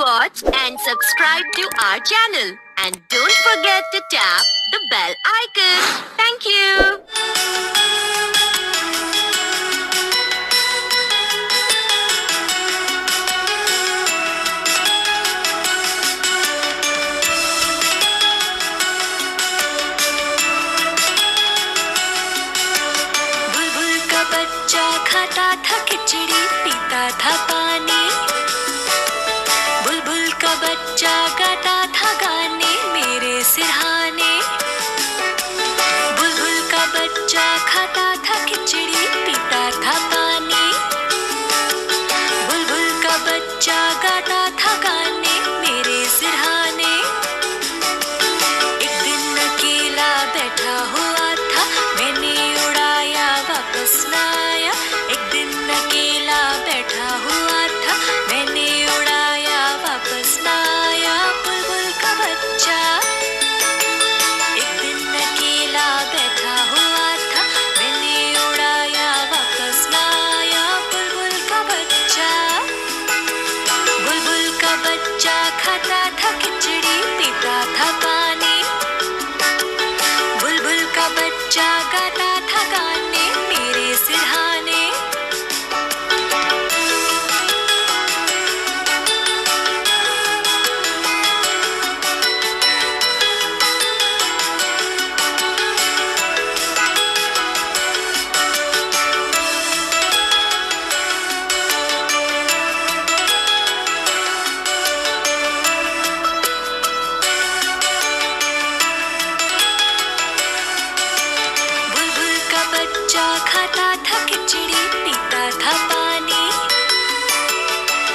watch and subscribe to our channel. And don't forget to tap the bell icon. Thank you. बुलबुल का बच्चा खाता था खिचड़ी, पीता था पानी। बुलबुल का बच्चा गाता था गाने मेरे सिरहाने। बुलबुल का बच्चा खाता था खिचड़ी, पीता था पानी। बुलबुल का बच्चा गाता था गाने मेरे सिरहाने। एक दिन अकेला बैठा हुआ था, मैंने उड़ाया वापस न आया। एक दिन अकेला बैठा हुआ था, मैंने उड़ाया वापस न आया। बुलबुल का बच्चा एक दिन अकेला बैठा हुआ था, मैंने उड़ाया वापस न आया। बुलबुल का बच्चा खाता था खिचड़ी, पीता था पानी। बुलबुल का बच्चा गाता था गाने मेरे सिरहाने। बुलबुल का बच्चा खाता था खिचड़ी, पीता था पानी।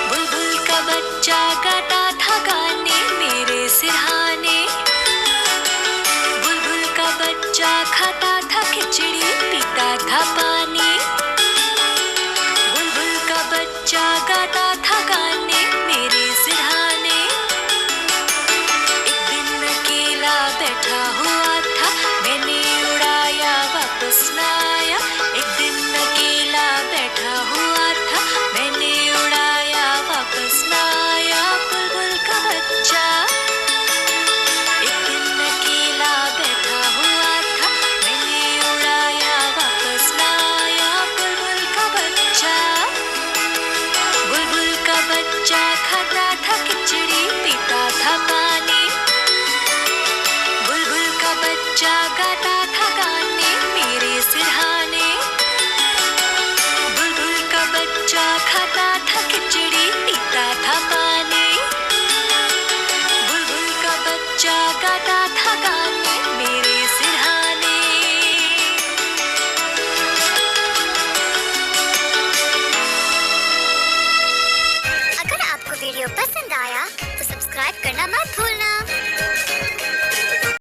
बुलबुल का बच्चा गाता था गाने मेरे सिरहाने। बुलबुल का बच्चा खाता था खिचड़ी, पीता था पानी। बुलबुल का बच्चा गाता था गाने मेरे सिरहाने। एक दिन अकेला बैठा हुआ था, मैंने उड़ाया वापस न आया। एक दिन अकेला बैठा हुआ था, मैंने उड़ाया वापस न आया। बुलबुल का बच्चा एक दिन अकेला बैठा हुआ था, मैंने उड़ाया वापस न आया। बुलबुल का बच्चा खाता था खिचड़ी, पीता था पानी। बुलबुल का बच्चा गाता था गाने मेरे सिरहाने। बुलबुल का बच्चा खाता था खिचड़ी, पीता था पानी। बुलबुल का बच्चा गाता था गाने मेरे सिरहाने। अगर आपको वीडियो पसंद आया तो सब्सक्राइब करना मत भूलना।